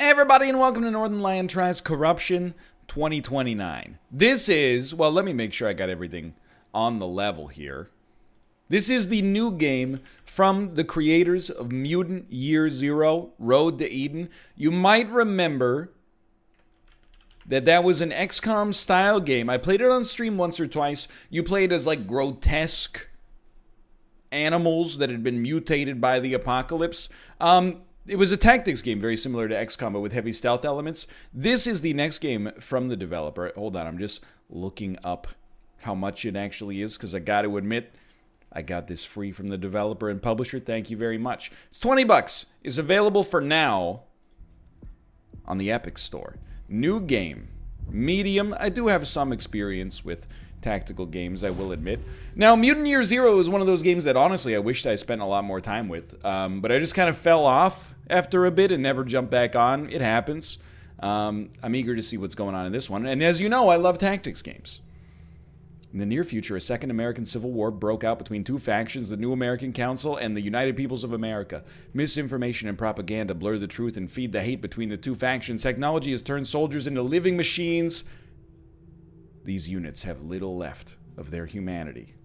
Hey everybody, and welcome to Northernlion Tries Corruption 2029. This is, well, let me make sure I got everything on the level here. This is the new game from the creators of Mutant Year Zero, Road to Eden. You might remember that was an XCOM-Style game. I played it on stream once or twice. You played as like grotesque animals that had been mutated by the apocalypse. It was a tactics game, very similar to XCOM, but with heavy stealth elements. This is the next game from the developer. Hold on, I'm just looking up how much it actually is, because I got to admit, I got this free from the developer and publisher. Thank you very much. It's 20 bucks. It's available for now on the Epic Store. New game. Medium. I do have some experience with tactical games, I will admit. Now, Mutant Year Zero is one of those games that honestly I wished I spent a lot more time with, but I just kind of fell off after a bit and never jumped back on. It happens. I'm eager to see what's going on in this one, and as you know, I love tactics games. In the near future, a second American Civil War broke out between two factions, the New American Council and the United Peoples of America. Misinformation and propaganda blur the truth and feed the hate between the two factions. Technology has turned soldiers into living machines. These units have little left of their humanity.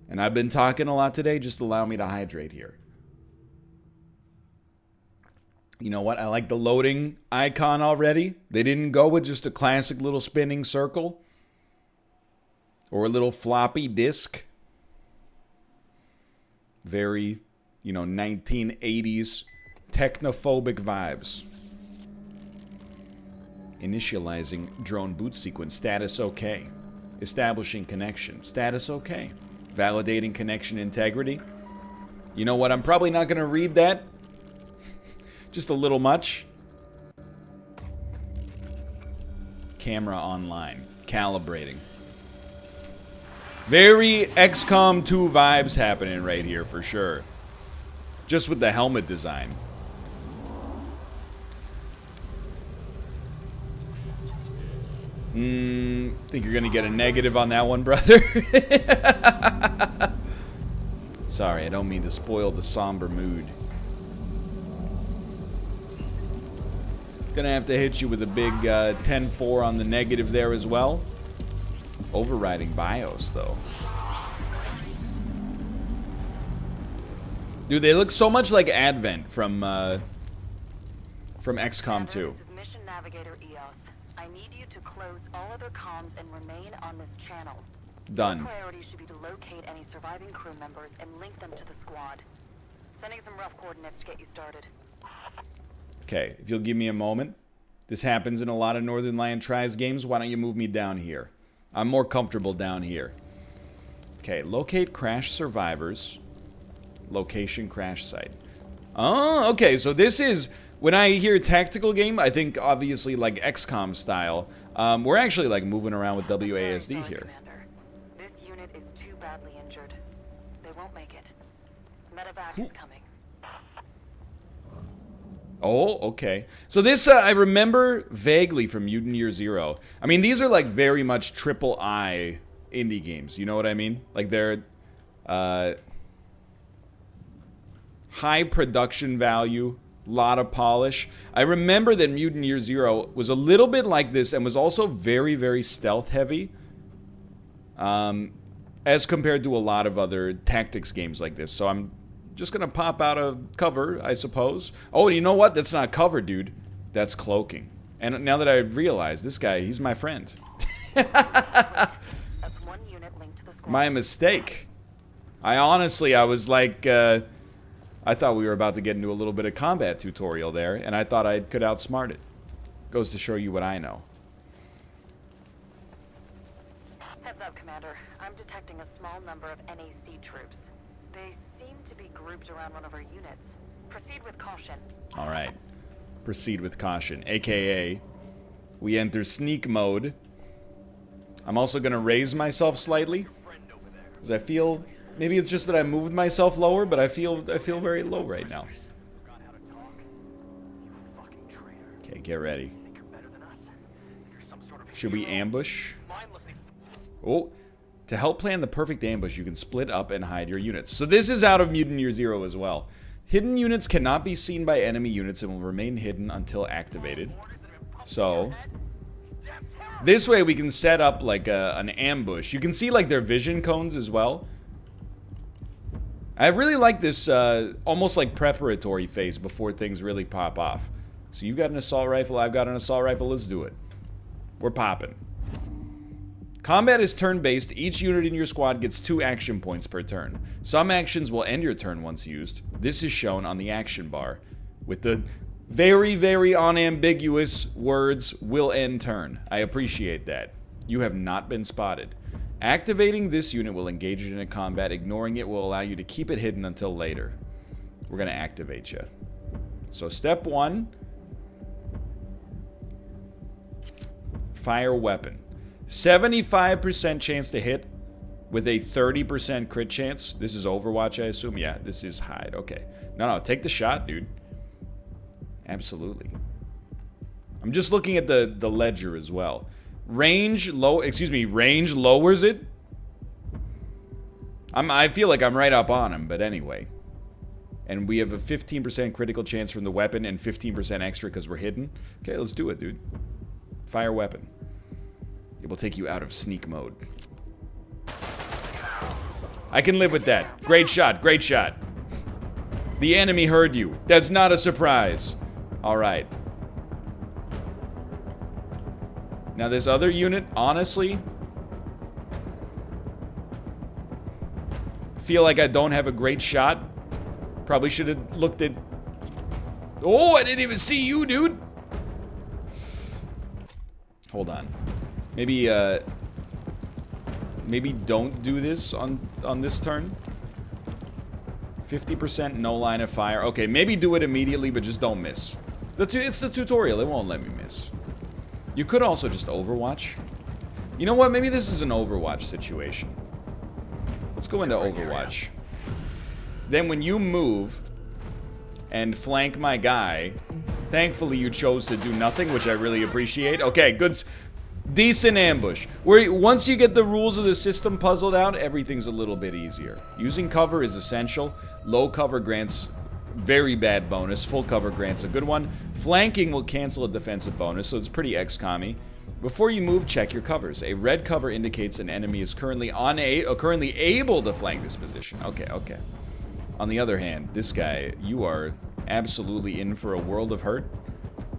And I've been talking a lot today, just allow me to hydrate here. You know what? I like the loading icon already. They didn't go with just a classic little spinning circle or a little floppy disk. Very, 1980s technophobic vibes. Initializing drone boot sequence. Status OK. Establishing connection. Status OK. Validating connection integrity. You know what? I'm probably not going to read that. Just a little much. Camera online. Calibrating. Very XCOM 2 vibes happening right here for sure. Just with the helmet design. Think you're gonna get a negative on that one, brother? Sorry, I don't mean to spoil the somber mood. Gonna have to hit you with a big 10-4 on the negative there as well. Overriding BIOS, though. Dude, they look so much like Advent from XCOM 2. This is Mission Navigator EOS. I need you to close all other comms and remain on this channel. Done. Your priority should be to locate any surviving crew members and link them to the squad. Sending some rough coordinates to get you started. Okay, if you'll give me a moment. This happens in a lot of Northernlion Tries games. Why don't you move me down here? I'm more comfortable down here. Okay, locate crash survivors. Location crash site. Oh, okay, so this is... When I hear tactical game, I think obviously like XCOM-Style. We're actually like moving around with WASD here. Commander. This unit is too badly injured. They won't make it. Medevac is coming. Oh, okay. So this, I remember vaguely from Mutant Year Zero. I mean, these are like very much AAA indie games. You know what I mean? Like they're high production value, lot of polish. I remember that Mutant Year Zero was a little bit like this and was also very, very stealth heavy. As compared to a lot of other tactics games like this. So I'm just gonna pop out of cover, I suppose. Oh, you know what? That's not cover, dude. That's cloaking. And now that I realize, this guy, he's my friend. That's one unit linked to the squad. My mistake. I was like, I thought we were about to get into a little bit of combat tutorial there, and I thought I could outsmart it. Goes to show you what I know. Heads up, Commander. I'm detecting a small number of NAC troops. They seem to be grouped around one of our units. Proceed with caution. All right. Proceed with caution, aka we enter sneak mode. I'm also gonna raise myself slightly because I feel maybe it's just that I moved myself lower, but I feel very low right now. Okay, get ready. Should we ambush? Oh. To help plan the perfect ambush, you can split up and hide your units. So this is out of Mutant Year Zero as well. Hidden units cannot be seen by enemy units and will remain hidden until activated. So, this way we can set up like an ambush. You can see like their vision cones as well. I really like this almost like preparatory phase before things really pop off. So you got an assault rifle, I've got an assault rifle, let's do it. We're popping. Combat is turn-based. Each unit in your squad gets 2 action points per turn. Some actions will end your turn once used. This is shown on the action bar with the very, very unambiguous words, will end turn. I appreciate that. You have not been spotted. Activating this unit will engage it in a combat. Ignoring it will allow you to keep it hidden until later. We're going to activate you. So step 1. Fire weapon. 75% chance to hit with a 30% crit chance. This is Overwatch, I assume. Yeah, this is hide. Okay. No, take the shot, dude. Absolutely. I'm just looking at the ledger as well. Range lowers it. I feel like I'm right up on him, but anyway. And we have a 15% critical chance from the weapon and 15% extra because we're hidden. Okay, let's do it, dude. Fire weapon. It will take you out of sneak mode. I can live with that. Great shot, great shot. The enemy heard you. That's not a surprise. Alright. Now this other unit, honestly, feel like I don't have a great shot. Probably should have looked at... Oh, I didn't even see you, dude. Hold on. Maybe don't do this on this turn. 50% no line of fire. Okay, maybe do it immediately, but just don't miss. It's the tutorial. It won't let me miss. You could also just Overwatch. You know what? Maybe this is an Overwatch situation. Let's go into Overwatch. Then when you move and flank my guy, thankfully you chose to do nothing, which I really appreciate. Okay, good. Decent ambush. Once you get the rules of the system puzzled out, everything's a little bit easier. Using cover is essential. Low cover grants very bad bonus. Full cover grants a good one. Flanking will cancel a defensive bonus, so it's pretty XCOM-y. Before you move, check your covers. A red cover indicates an enemy is currently able to flank this position. Okay. On the other hand, this guy, you are absolutely in for a world of hurt.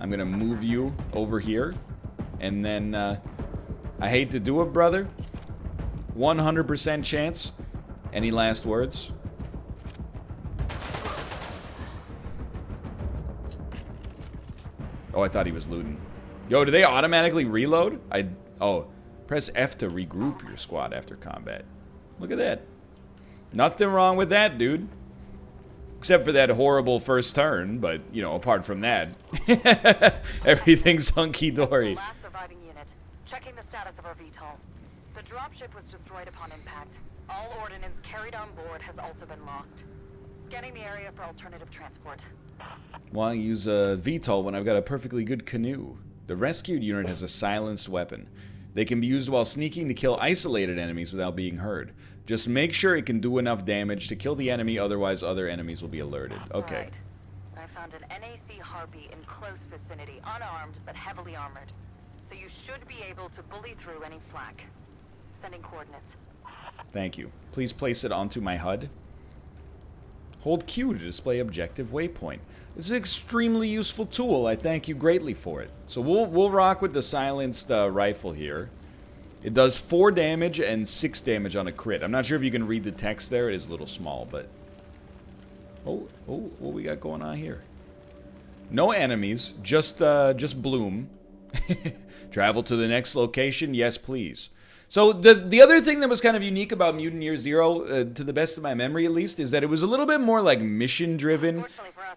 I'm gonna move you over here. And then, I hate to do it, brother. 100% chance. Any last words? Oh, I thought he was looting. Yo, do they automatically reload? Oh, press F to regroup your squad after combat. Look at that. Nothing wrong with that, dude. Except for that horrible first turn, but, you know, apart from that, everything's hunky-dory. Last surviving unit. Checking the status of our VTOL. The dropship was destroyed upon impact. All ordnance carried on board has also been lost. Scanning the area for alternative transport. Why use a VTOL when I've got a perfectly good canoe? The rescued unit has a silenced weapon. They can be used while sneaking to kill isolated enemies without being heard. Just make sure it can do enough damage to kill the enemy, otherwise other enemies will be alerted. Okay. Right. I found an NAC Harpy in close vicinity, unarmed but heavily armored. So you should be able to bully through any flak. Sending coordinates. Thank you. Please place it onto my HUD. Hold Q to display objective waypoint. This is an extremely useful tool. I thank you greatly for it. So we'll rock with the silenced rifle here. It does 4 damage and 6 damage on a crit. I'm not sure if you can read the text there. It is a little small, but... Oh, what we got going on here? No enemies, just bloom. Travel to the next location? Yes, please. So the other thing that was kind of unique about Mutant Year Zero, to the best of my memory at least, is that it was a little bit more like mission-driven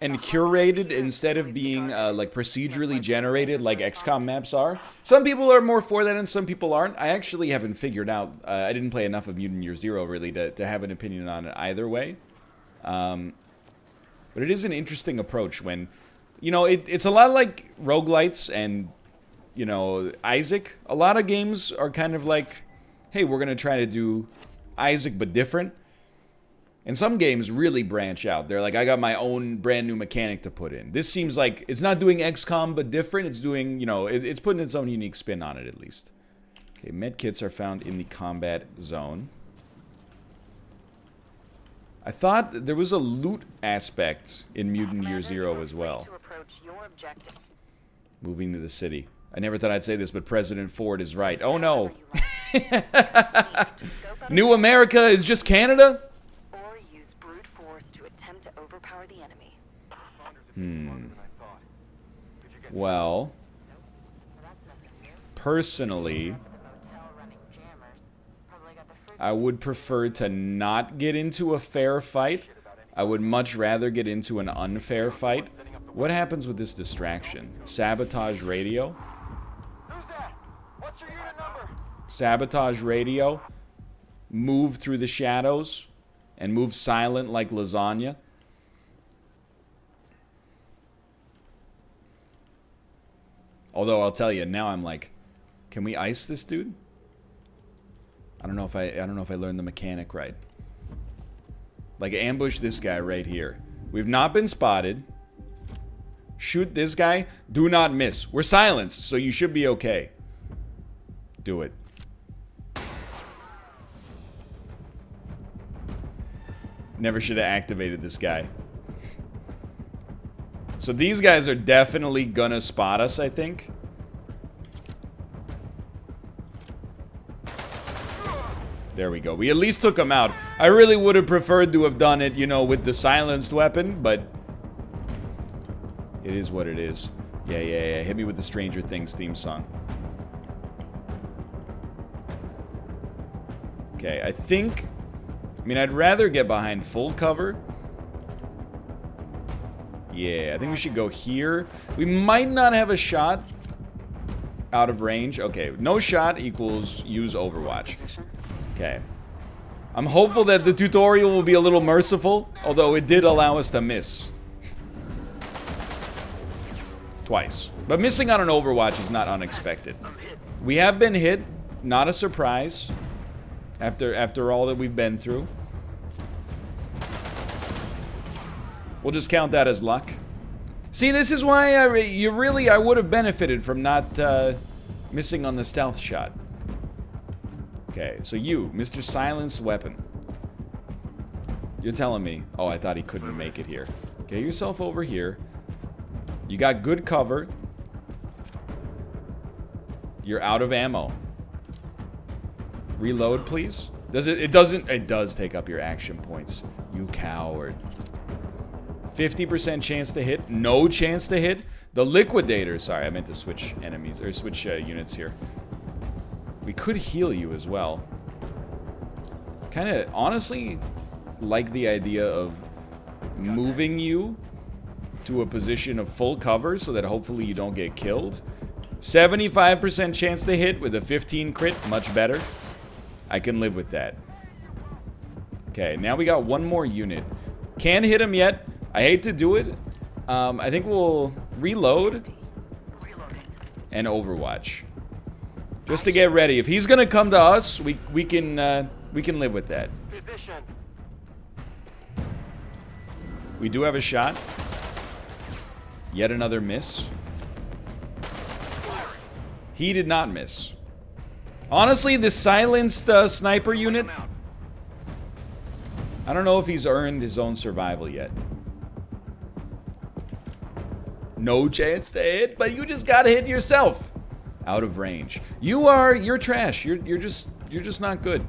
and curated instead of being like procedurally generated like XCOM maps are. Some people are more for that and some people aren't. I actually haven't figured out, I didn't play enough of Mutant Year Zero really to have an opinion on it either way. But it is an interesting approach when, you know, it's a lot like roguelites and, you know, Isaac. A lot of games are kind of like, hey, we're going to try to do Isaac but different. And some games really branch out. They're like, I got my own brand new mechanic to put in. This seems like it's not doing XCOM, but different. It's doing, you know, it's putting its own unique spin on it, at least. Okay, medkits are found in the combat zone. I thought there was a loot aspect in Mutant Year Zero as well. Moving to the city. I never thought I'd say this, but President Ford is right. Oh no. New America is just Canada? Or use brute force to attempt to overpower the enemy. Well, personally, I would prefer to not get into a fair fight. I would much rather get into an unfair fight. What happens with this distraction? Sabotage radio? Who's that? What's your unit number? Sabotage radio. Move through the shadows. And move silent like lasagna. Although I'll tell you, now I'm like, can we ice this dude? I don't know if I learned the mechanic right. Like, ambush this guy right here. We've not been spotted. Shoot this guy. Do not miss. We're silenced, so you should be okay. Do it. Never should have activated this guy. So these guys are definitely gonna spot us, I think. There we go. We at least took him out. I really would have preferred to have done it, you know, with the silenced weapon, but it is what it is. Yeah. Hit me with the Stranger Things theme song. Okay, I mean, I'd rather get behind full cover. Yeah, I think we should go here. We might not have a shot out of range. Okay, no shot equals use Overwatch. Okay. I'm hopeful that the tutorial will be a little merciful, although it did allow us to miss. Twice. But missing on an Overwatch is not unexpected. We have been hit, not a surprise, after all that we've been through. We'll just count that as luck. See, this is why I would have benefited from not missing on the stealth shot. Okay, so you, Mr. Silenced Weapon. You're telling me... Oh, I thought he couldn't make it here. Get yourself over here. You got good cover. You're out of ammo. Reload, please. Does it? It doesn't. It does take up your action points. You coward. 50% chance to hit. No chance to hit. The Liquidator. Sorry, I meant to switch enemies or switch units here. We could heal you as well. Kind of, honestly, like the idea of moving you to a position of full cover so that hopefully you don't get killed. 75% chance to hit with a 15 crit. Much better. I can live with that. Okay, now we got one more unit. Can't hit him yet. I hate to do it. I think we'll reload and Overwatch. Just to get ready. If he's gonna come to us, we can live with that. Position. We do have a shot. Yet another miss. He did not miss. Honestly, this silenced sniper unit, I don't know if he's earned his own survival yet. No chance to hit, but you just gotta hit yourself. Out of range. You're trash. You're just not good.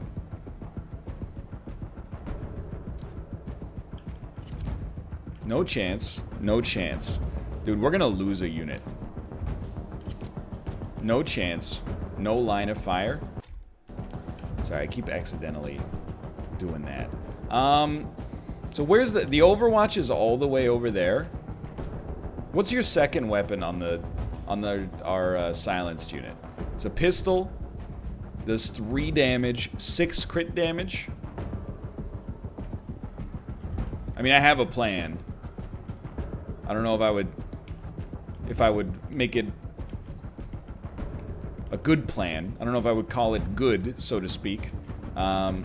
No chance. No chance. Dude, we're gonna lose a unit. No chance. No line of fire. Sorry, I keep accidentally doing that. So where's the Overwatch is all the way over there. What's your second weapon on our silenced unit? It's a pistol. Does 3 damage, 6 crit damage. I mean, I have a plan. I don't know if I would make it a good plan. I don't know if I would call it good, so to speak. And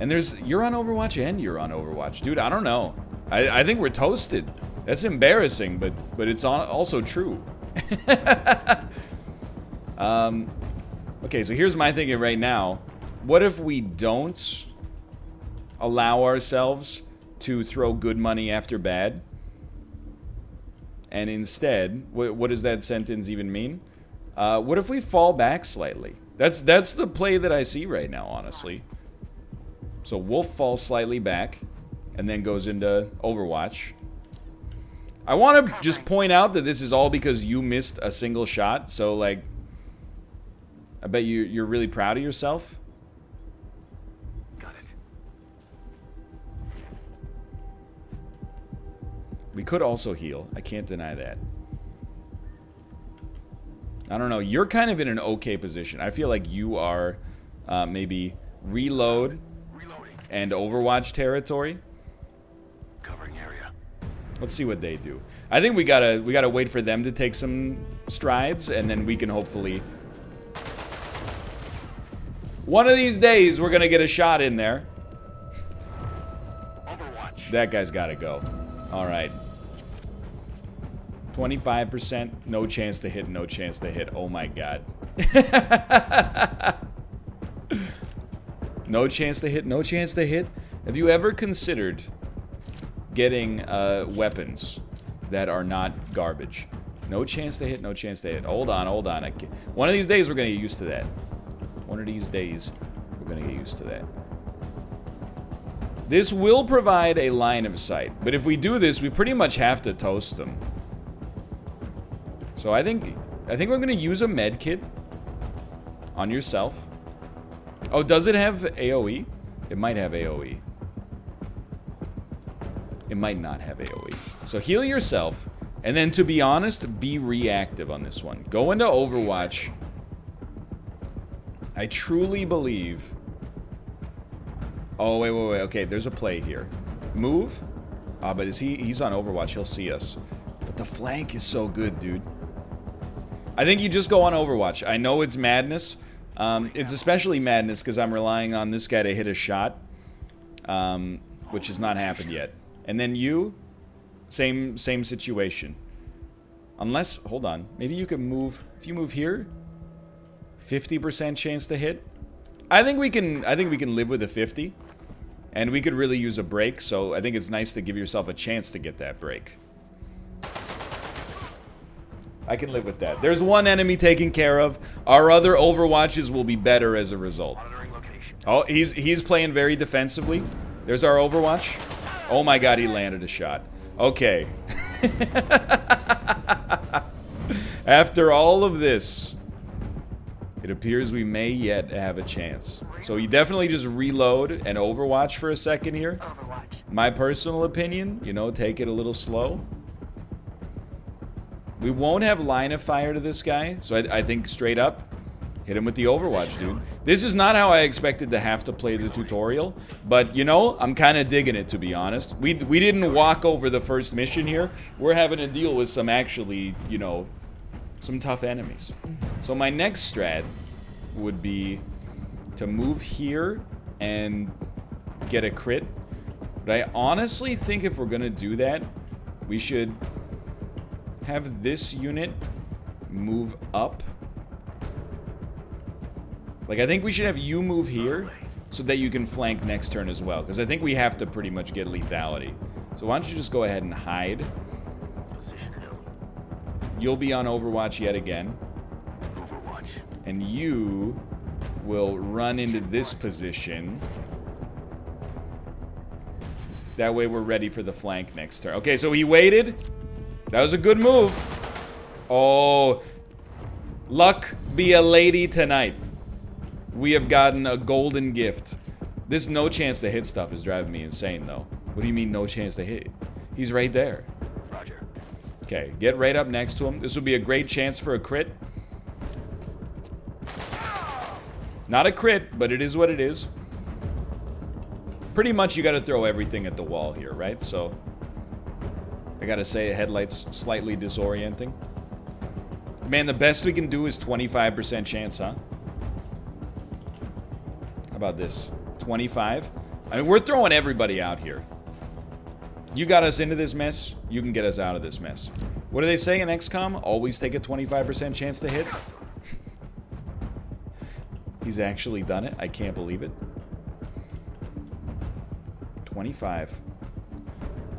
And you're on Overwatch and you're on Overwatch. Dude, I don't know. I think we're toasted. That's embarrassing, but it's also true. Okay, so here's my thinking right now. What if we don't allow ourselves to throw good money after bad? And instead, what does that sentence even mean? What if we fall back slightly? That's the play that I see right now, honestly. So Wolf falls slightly back, and then goes into Overwatch. I want to just point out that this is all because you missed a single shot, so like, I bet you're really proud of yourself. Got it. We could also heal. I can't deny that. I don't know. You're kind of in an okay position. I feel like you are maybe reload and Overwatch territory. Covering area. Let's see what they do. I think we gotta wait for them to take some strides, and then we can hopefully. One of these days, we're gonna get a shot in there. Overwatch. That guy's gotta go. All right. 25%, no chance to hit, no chance to hit. Oh my god. No chance to hit, no chance to hit. Have you ever considered getting weapons that are not garbage? No chance to hit, no chance to hit. Hold on, hold on. One of these days, we're gonna get used to that. One of these days, we're gonna get used to that. This will provide a line of sight, but if we do this, we pretty much have to toast them. So I think we're gonna use a med kit on yourself. Oh, does it have AoE? It might have AoE. It might not have AoE. So heal yourself, and then to be honest, be reactive on this one. Go into Overwatch. I truly believe. Oh, wait. Okay, there's a play here. Move. Ah, but he's on Overwatch. He'll see us. But the flank is so good, dude. I think you just go on Overwatch. I know it's madness. It's especially madness because I'm relying on this guy to hit a shot. Which has not happened yet. And then you, same situation. Unless, hold on. Maybe you can move, if you move here, 50% chance to hit. I think we can live with a 50. And we could really use a break, so I think it's nice to give yourself a chance to get that break. I can live with that. There's one enemy taken care of. Our other Overwatches will be better as a result. Oh, he's playing very defensively. There's our Overwatch. Oh my god, he landed a shot. Okay. After all of this, it appears we may yet have a chance. So you definitely just reload and Overwatch for a second here. Overwatch. My personal opinion, you know, take it a little slow. We won't have line of fire to this guy, so I think straight up, hit him with the Overwatch, dude. This is not how I expected to have to play the tutorial, but, you know, I'm kind of digging it, to be honest. We didn't walk over the first mission here. We're having to deal with some actually, you know, some tough enemies. So my next strat would be to move here and get a crit. But I honestly think if we're going to do that, we should have this unit move up. Like, I think we should have you move here so that you can flank next turn as well. Because I think we have to pretty much get lethality. So why don't you just go ahead and hide. You'll be on Overwatch yet again. Overwatch. And you will run into this position. That way we're ready for the flank next turn. Okay, so he waited. That was a good move. Oh, luck be a lady tonight. We have gotten a golden gift. This no chance to hit stuff is driving me insane, though. What do you mean no chance to hit? He's right there. Roger. Okay, get right up next to him. This would be a great chance for a crit. Not a crit, but it is what it is. Pretty much you gotta throw everything at the wall here, right? So, I gotta say, headlights slightly disorienting. Man, the best we can do is 25% chance, huh? How about this? 25? I mean, we're throwing everybody out here. You got us into this mess, you can get us out of this mess. What do they say in XCOM? Always take a 25% chance to hit. He's actually done it. I can't believe it. 25.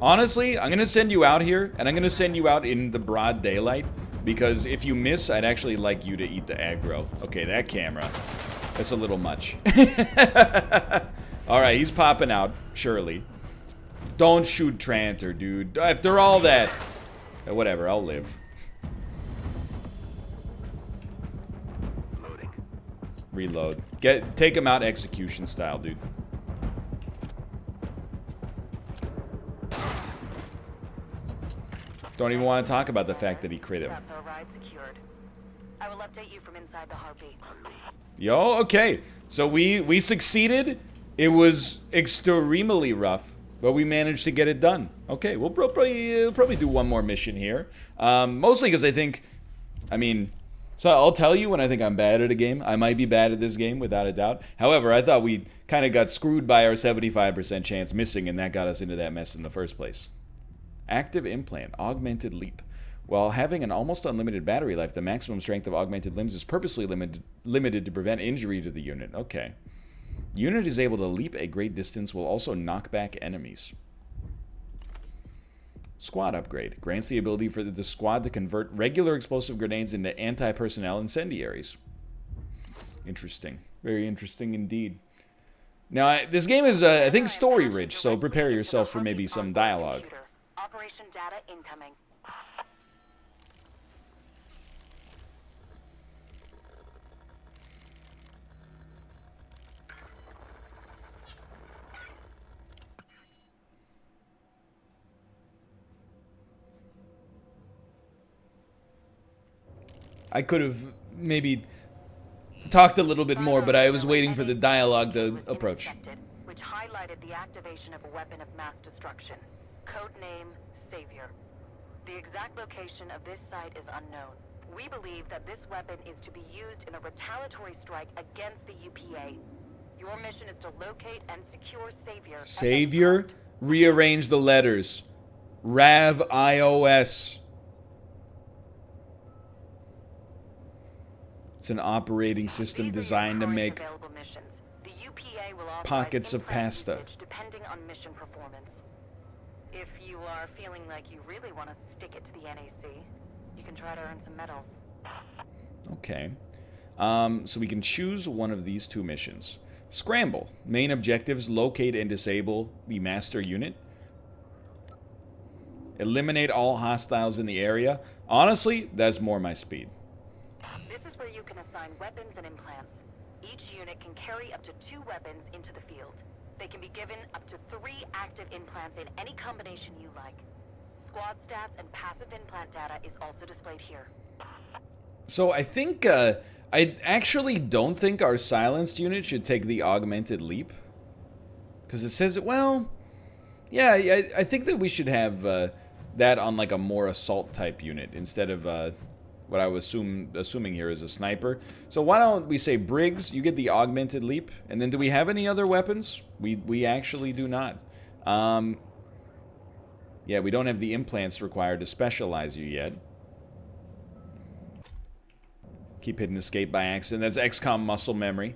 Honestly, I'm going to send you out here, and I'm going to send you out in the broad daylight, because if you miss, I'd actually like you to eat the aggro. Okay, that camera. That's a little much. Alright, he's popping out, surely. Don't shoot Tranter, dude. After all that... Whatever, I'll live. Loading. Reload. Take him out execution style, dude. Don't even want to talk about the fact that he crit him. That's our ride secured. I will update you from inside the Harpy. Yo, okay. So we succeeded. It was extremely rough, but we managed to get it done. Okay, we'll probably do one more mission here. Mostly because I think, I mean, so I'll tell you when I think I'm bad at a game. I might be bad at this game, without a doubt. However, I thought we kind of got screwed by our 75% chance missing, and that got us into that mess in the first place. Active implant, augmented leap. While having an almost unlimited battery life, the maximum strength of augmented limbs is purposely limited to prevent injury to the unit. Okay. Unit is able to leap a great distance, will also knock back enemies. Squad upgrade. Grants the ability for the squad to convert regular explosive grenades into anti-personnel incendiaries. Interesting. Very interesting indeed. Now, this game is, I think, story-rich, so prepare yourself for maybe some dialogue. Operation data incoming. I could have maybe talked a little bit more, but I was waiting for the dialogue to approach. Which highlighted the activation of a weapon of mass destruction. Codename Savior. The exact location of this site is unknown. We believe that this weapon is to be used in a retaliatory strike against the UPA. Your mission is to locate and secure Savior. Savior? Rearrange the letters. Rav iOS. It's an operating system designed to make pockets of pasta. Depending on mission performance. If you are feeling like you really want to stick it to the NAC, you can try to earn some medals. Okay. So we can choose one of these two missions. Scramble. Main objectives, locate and disable the master unit. Eliminate all hostiles in the area. Honestly, that's more my speed. This is where you can assign weapons and implants. Each unit can carry up to 2 weapons into the field. They can be given up to 3 active implants in any combination you like. Squad stats and passive implant data is also displayed here. So I think, I actually don't think our silenced unit should take the augmented leap. Because it says, well, yeah, I think that we should have that on like a more assault type unit instead of what I was assuming here is a sniper. So why don't we say Briggs, you get the augmented leap, and then do we have any other weapons? We actually do not. Yeah, we don't have the implants required to specialize you yet. Keep hitting escape by accident. That's XCOM muscle memory.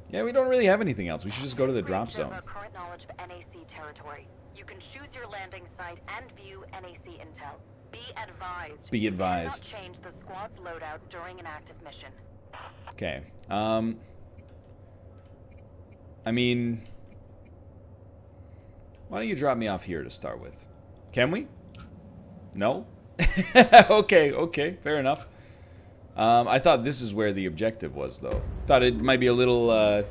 Yeah, we don't really have anything else. We should just go to the drop zone. Our current knowledge of NAC territory. You can choose your landing site and view NAC intel. Be advised. Be advised. You cannot change the squad's loadout during an active mission. Okay. I mean, why don't you drop me off here to start with? Can we? No? Okay, fair enough. I thought this is where the objective was, though. Thought it might be a little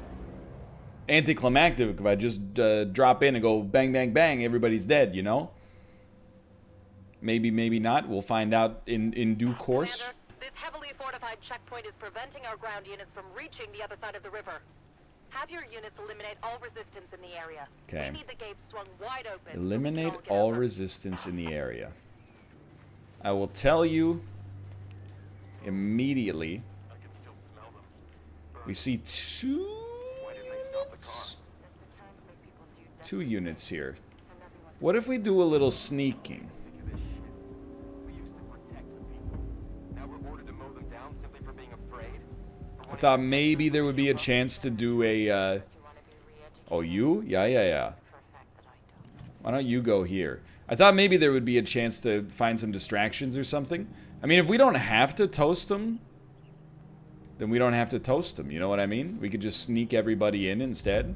anticlimactic if I just drop in and go bang, bang, bang, everybody's dead, you know? Maybe, maybe not. We'll find out in due course. Commander, this heavily fortified checkpoint is preventing our ground units from reaching the other side of the river. Have your units eliminate all resistance in the area. Okay. We need the gates swung wide open. Eliminate so all resistance in the area. I will tell you immediately. We see 2 units. 2 units here. What if we do a little sneaking? I thought maybe there would be a chance to do a, oh, you? Yeah. Why don't you go here? I thought maybe there would be a chance to find some distractions or something. I mean, if we don't have to toast them, then we don't have to toast them, you know what I mean? We could just sneak everybody in instead.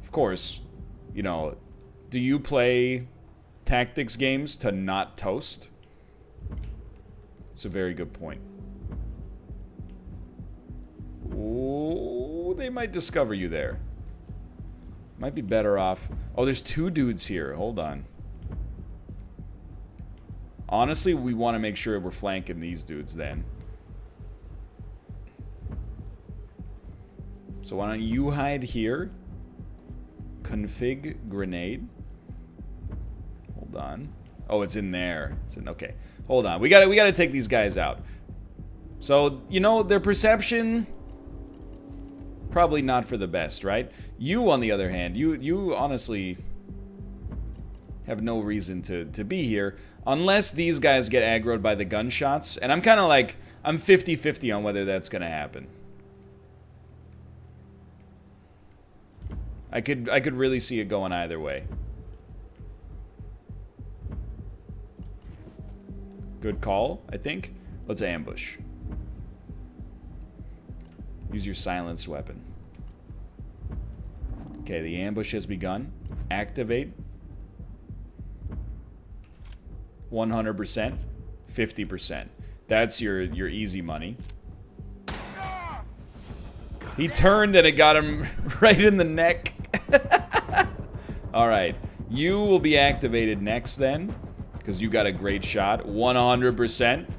Of course, you know, do you play tactics games to not toast? It's a very good point. Oh, they might discover you there. Might be better off. Oh, there's 2 dudes here. Hold on. Honestly, we want to make sure we're flanking these dudes then. So why don't you hide here? Config grenade. Hold on. Oh, it's in there. It's in. Okay. Hold on. We gotta take these guys out. So, you know, their perception, probably not for the best, right? You, on the other hand, you honestly have no reason to be here unless these guys get aggroed by the gunshots. And I'm kind of like, I'm 50-50 on whether that's gonna happen. I could really see it going either way. Good call, I think. Let's ambush. Use your silenced weapon. Okay, the ambush has begun. Activate. 100%. 50%. That's your easy money. He turned and it got him right in the neck. Alright. You will be activated next then. Because you got a great shot. 100%.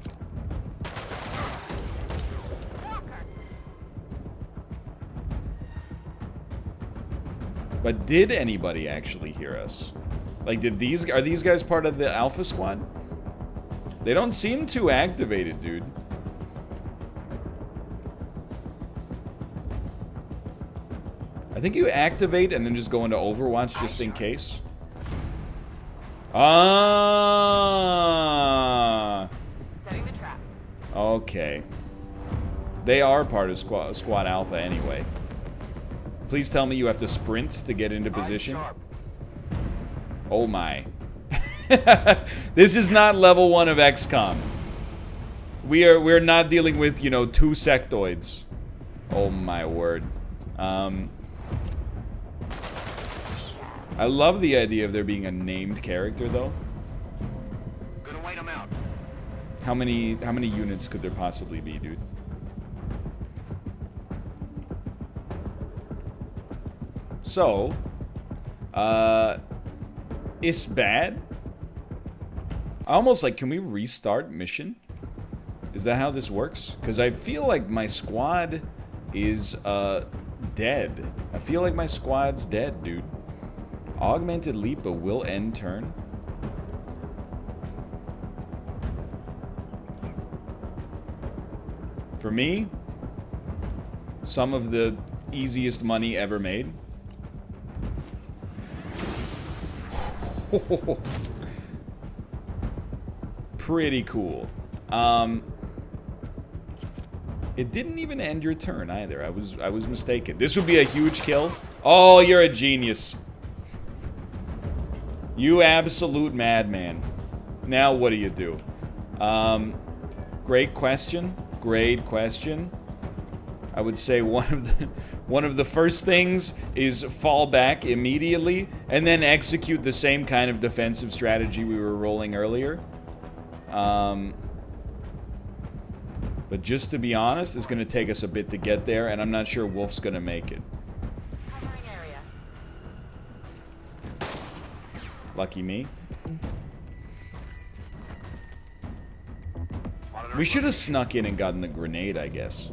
But did anybody actually hear us? Like, are these guys part of the Alpha Squad? They don't seem too activated, dude. I think you activate and then just go into Overwatch just in case. Ah. Setting the trap. Okay. They are part of Squad Alpha anyway. Please tell me you have to sprint to get into position. Oh my. This is not level 1 of XCOM. We're not dealing with, you know, 2 sectoids. Oh my word. I love the idea of there being a named character though. Gonna wait him out. How many units could there possibly be, dude? So, it's bad. I almost like, can we restart mission? Is that how this works? Because I feel like my squad is, dead. I feel like my squad's dead, dude. Augmented leap, but will end turn. For me, some of the easiest money ever made. Pretty cool. It didn't even end your turn either. I was mistaken. This would be a huge kill. Oh, you're a genius. You absolute madman. Now what do you do? Great question. Great question. I would say one of the first things is fall back immediately and then execute the same kind of defensive strategy we were rolling earlier. But just to be honest, it's going to take us a bit to get there, and I'm not sure Wolf's going to make it. Covering area. Lucky me. We should have snuck in and gotten the grenade, I guess.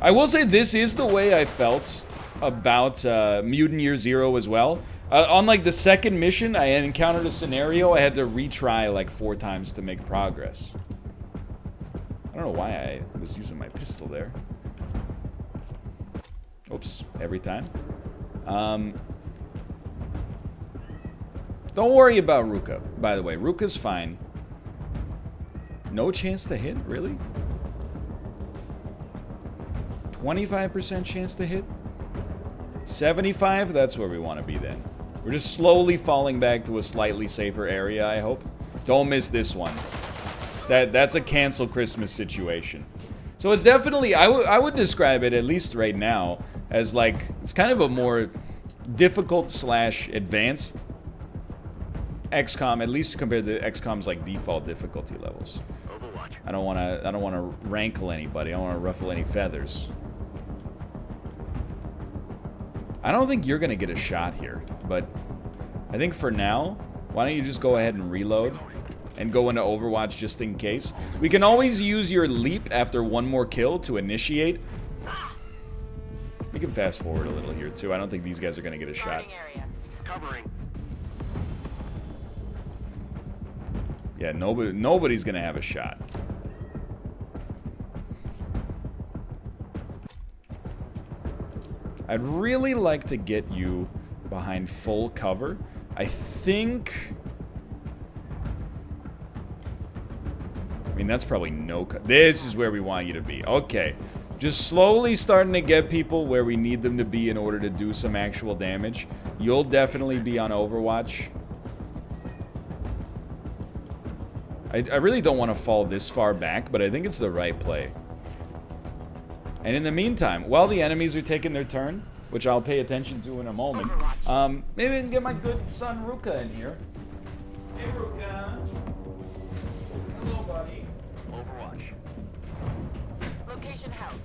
I will say this is the way I felt about Mutant Year Zero as well. On like the second mission, I had encountered a scenario I had to retry like 4 times to make progress. I don't know why I was using my pistol there. Oops, every time. Don't worry about Ruka, by the way. Ruka's fine. No chance to hit? Really? 25% chance to hit? 75? That's where we want to be then. We're just slowly falling back to a slightly safer area, I hope. Don't miss this one. That's a cancel Christmas situation. So it's definitely, I would describe it, at least right now, as like, it's kind of a more difficult slash advanced XCOM, at least compared to XCOM's like default difficulty levels. Overwatch. I don't wanna rankle anybody, I don't wanna ruffle any feathers. I don't think you're gonna get a shot here, but I think for now, why don't you just go ahead and reload and go into Overwatch just in case. We can always use your leap after one more kill to initiate. We can fast forward a little here too. I don't think these guys are gonna get a shot. Covering. Yeah, nobody's gonna have a shot. I'd really like to get you behind full cover. I think... I mean, that's probably no... This is where we want you to be. Okay. Just slowly starting to get people where we need them to be in order to do some actual damage. You'll definitely be on Overwatch. I really don't want to fall this far back, but I think it's the right play. And in the meantime, while the enemies are taking their turn, which I'll pay attention to in a moment, maybe I can get my good son Ruka in here. Hey, Ruka. Hello, buddy. Overwatch. Location held.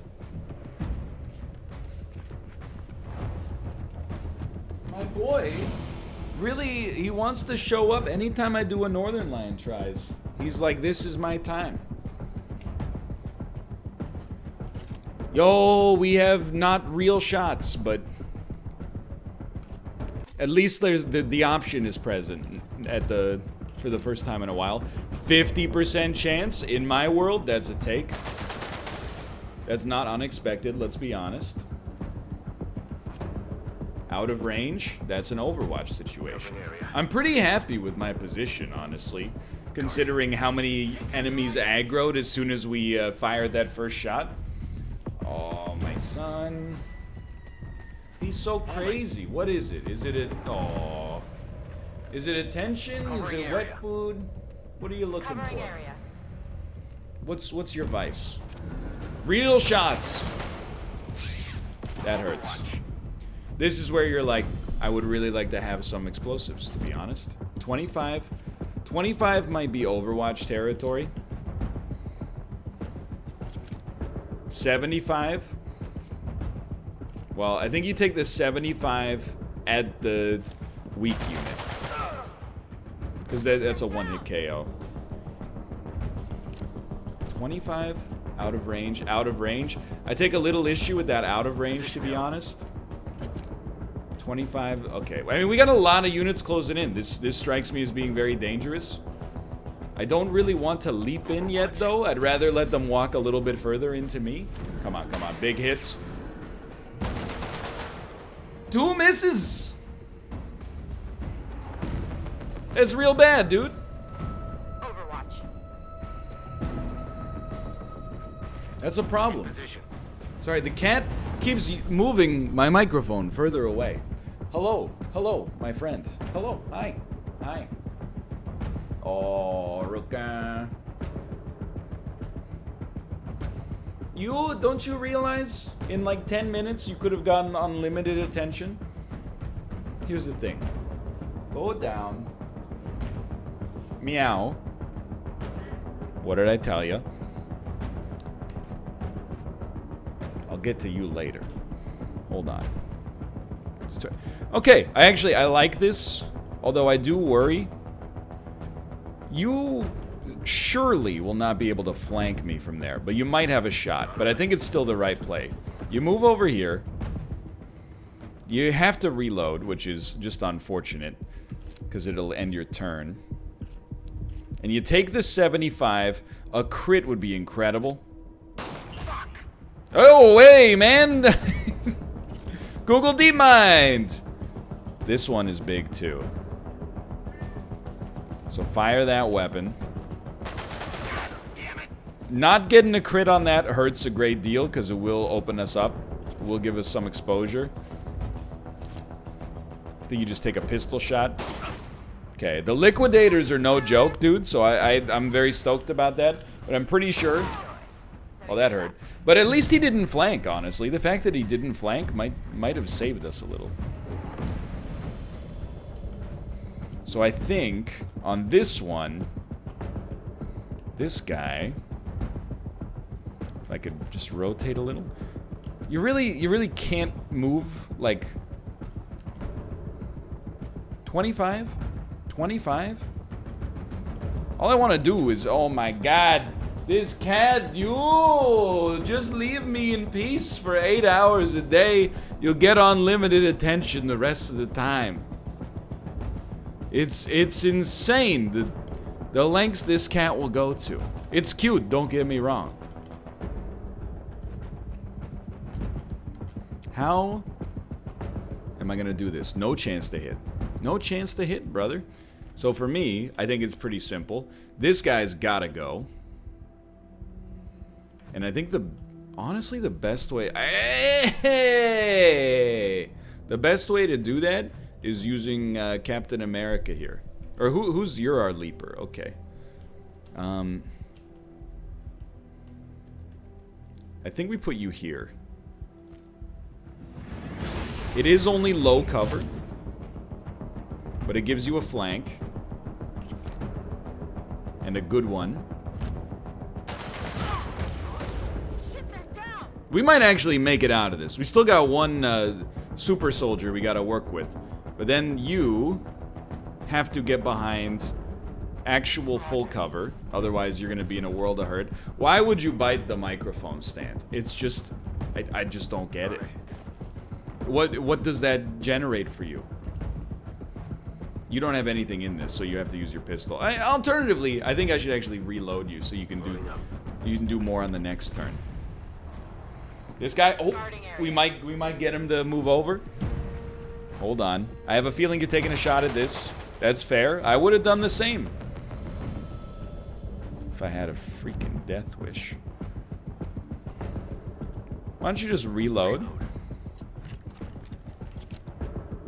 My boy, really, he wants to show up anytime I do a Northernlion tries. He's like, this is my time. Yo, we have not real shots, but at least there's the option is present for the first time in a while. 50% chance in my world, that's a take. That's not unexpected, let's be honest. Out of range, that's an Overwatch situation. I'm pretty happy with my position, honestly, considering how many enemies aggroed as soon as we fired that first shot. Oh, my son. He's so crazy. What is it? Is it a... Oh. Is it attention? Is it wet food? What are you looking for? Area. What's your vice? Real shots. That hurts. This is where you're like, I would really like to have some explosives, to be honest. 25. 25 might be Overwatch territory. 75. Well, I think you take the 75 at the weak unit. Because that's a one-hit KO. 25. Out of range. Out of range. I take a little issue with that out of range, to be honest. 25. Okay. I mean, we got a lot of units closing in. This strikes me as being very dangerous. I don't really want to leap in yet, though. I'd rather let them walk a little bit further into me. Come on, come on. Big hits. 2 misses! That's real bad, dude. Overwatch. That's a problem. Sorry, the cat keeps moving my microphone further away. Hello. Hello, my friend. Hello. Hi. Hi. Oh, Ruka. Don't you realize in like 10 minutes you could have gotten unlimited attention? Here's the thing. Go down. Meow. What did I tell you? I'll get to you later. Hold on. Okay, I like this, although I do worry. You surely will not be able to flank me from there, but you might have a shot. But I think it's still the right play. You move over here. You have to reload, which is just unfortunate, because it'll end your turn. And you take the 75. A crit would be incredible. Oh, hey, man! Google DeepMind! This one is big too. So fire that weapon. Not getting a crit on that hurts a great deal because it will open us up. It will give us some exposure. I think you just take a pistol shot. Okay, the liquidators are no joke, dude, so I'm very stoked about that. But I'm pretty sure... Oh, that hurt. But at least he didn't flank, honestly. The fact that he didn't flank might have saved us a little. So I think on this one, this guy... If I could just rotate a little. You really can't move, like... 25? 25? All I want to do is, oh my god, this cat, you just leave me in peace for 8 hours a day. You'll get unlimited attention the rest of the time. It's insane the lengths this cat will go to. It's cute, don't get me wrong. How am I gonna do this? No chance to hit. No chance to hit, brother. So for me, I think it's pretty simple. This guy's gotta go. And I think honestly, the best way... Hey! The best way to do that is using Captain America here. Or you're our leaper, okay. I think we put you here. It is only low cover, but it gives you a flank. And a good one. We might actually make it out of this. We still got one super soldier we gotta work with. But then you have to get behind actual full cover. Otherwise, you're gonna be in a world of hurt. Why would you bite the microphone stand? It's just... I just don't get it. What does that generate for you? You don't have anything in this, so you have to use your pistol. Alternatively, I think I should actually reload you so you can do more on the next turn. This guy, oh, we might get him to move over. Hold on. I have a feeling you're taking a shot at this. That's fair. I would have done the same. If I had a freaking death wish. Why don't you just reload?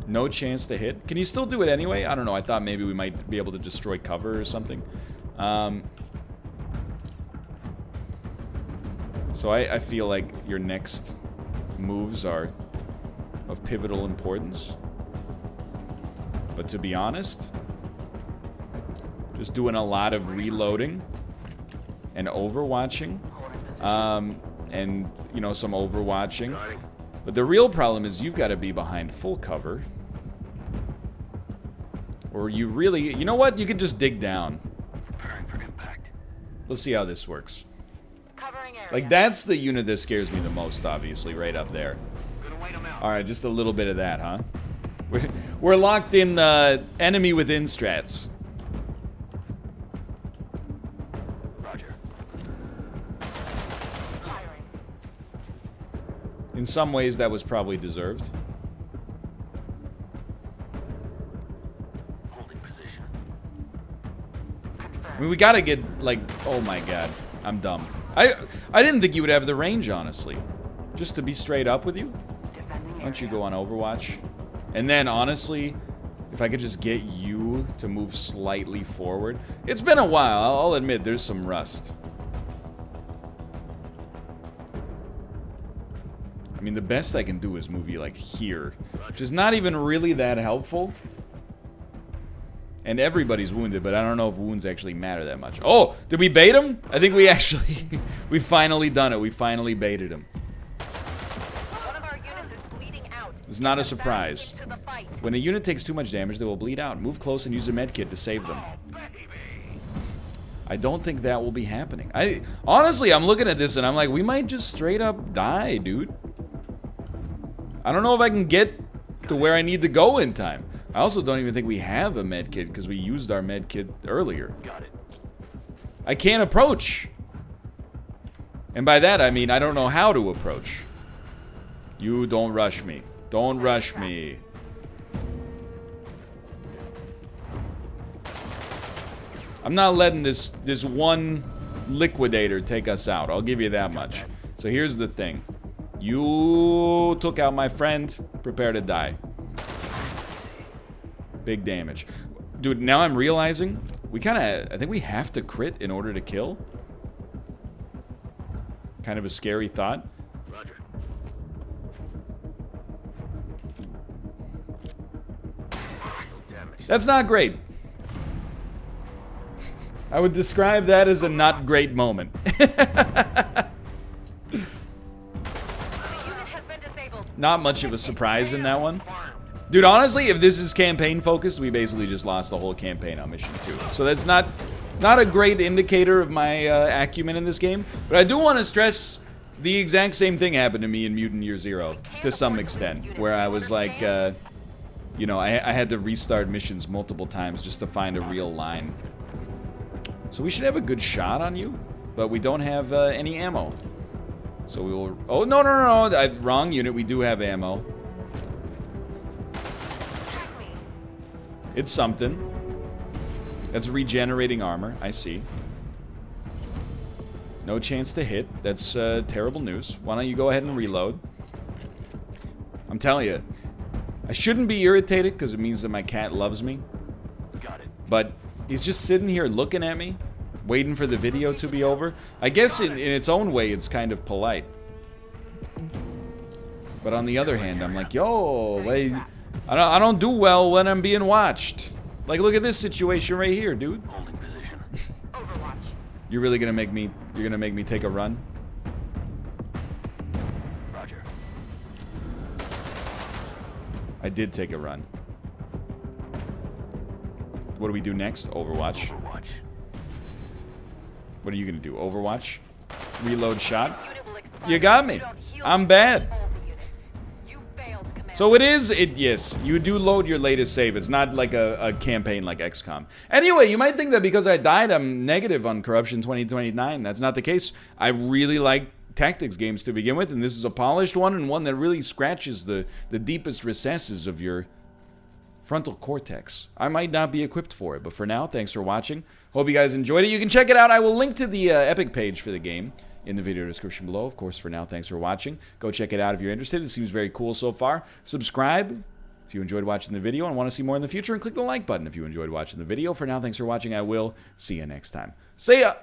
No chance to hit. Can you still do it anyway? I don't know. I thought maybe we might be able to destroy cover or something. So I feel like your next moves are of pivotal importance. But to be honest, just doing a lot of reloading and overwatching. And, you know, some overwatching. But the real problem is you've got to be behind full cover. Or you really... You know what? You could just dig down. Preparing for impact. Let's see how this works. Covering area. Like, that's the unit that scares me the most, obviously, right up there. Gonna wait 'em out. Alright, just a little bit of that, huh? We're locked in enemy within strats. Roger. Firing. In some ways, that was probably deserved. Holding position. I mean, we gotta get, like... Oh my god. I'm dumb. I didn't think you would have the range, honestly. Just to be straight up with you. Why don't you go on Overwatch? And then, honestly, if I could just get you to move slightly forward. It's been a while, I'll admit, there's some rust. I mean, the best I can do is move you, like, here. Which is not even really that helpful. And everybody's wounded, but I don't know if wounds actually matter that much. Oh, did we bait him? I think we actually... we finally done it. We finally baited him. One of our units is bleeding out. It's not a surprise. To the fight. When a unit takes too much damage, they will bleed out. Move close and use a medkit to save them. I don't think that will be happening. Honestly, I'm looking at this and I'm like, we might just straight up die, dude. I don't know if I can get to where I need to go in time. I also don't even think we have a medkit because we used our medkit earlier. Got it. I can't approach. And by that, I mean I don't know how to approach. You don't rush me. Don't rush me. I'm not letting this one liquidator take us out. I'll give you that much. So here's the thing. You took out my friend. Prepare to die. Big damage. Dude, now I'm realizing we kind of... I think we have to crit in order to kill. Kind of a scary thought. Roger. That's not great. I would describe that as a not great moment. Not much of a surprise in that one. Dude, honestly, if this is campaign focused, we basically just lost the whole campaign on mission 2. So that's not a great indicator of my acumen in this game. But I do want to stress the exact same thing happened to me in Mutant Year Zero, to some extent. Where I was like, you know, I had to restart missions multiple times just to find a real line. So we should have a good shot on you, but we don't have any ammo. So we will... Oh, no. Wrong unit. We do have ammo. It's something. That's regenerating armor. I see. No chance to hit. That's terrible news. Why don't you go ahead and reload? I'm telling you, I shouldn't be irritated because it means that my cat loves me. Got it. But he's just sitting here looking at me, waiting for the video to be over. I guess in its own way, it's kind of polite. But on the other hand, I'm like, yo, wait, I don't do well when I'm being watched. Like, look at this situation right here, dude. Holding position. Overwatch. You're really gonna make me? You're gonna make me take a run? Roger. I did take a run. What do we do next? Overwatch. Overwatch. What are you gonna do? Overwatch? Reload shot? You got me. I'm bad. So it is, yes, you do load your latest save. It's not like a campaign like XCOM. Anyway, you might think that because I died, I'm negative on Corruption 2029. That's not the case. I really like tactics games to begin with, and this is a polished one, and one that really scratches the deepest recesses of your frontal cortex. I might not be equipped for it, but for now, thanks for watching. Hope you guys enjoyed it. You can check it out. I will link to the Epic page for the game in the video description below. Of course, for now, thanks for watching. Go check it out if you're interested. It seems very cool so far. Subscribe if you enjoyed watching the video and want to see more in the future, and click the like button if you enjoyed watching the video. For now, thanks for watching. I will see you next time. See ya!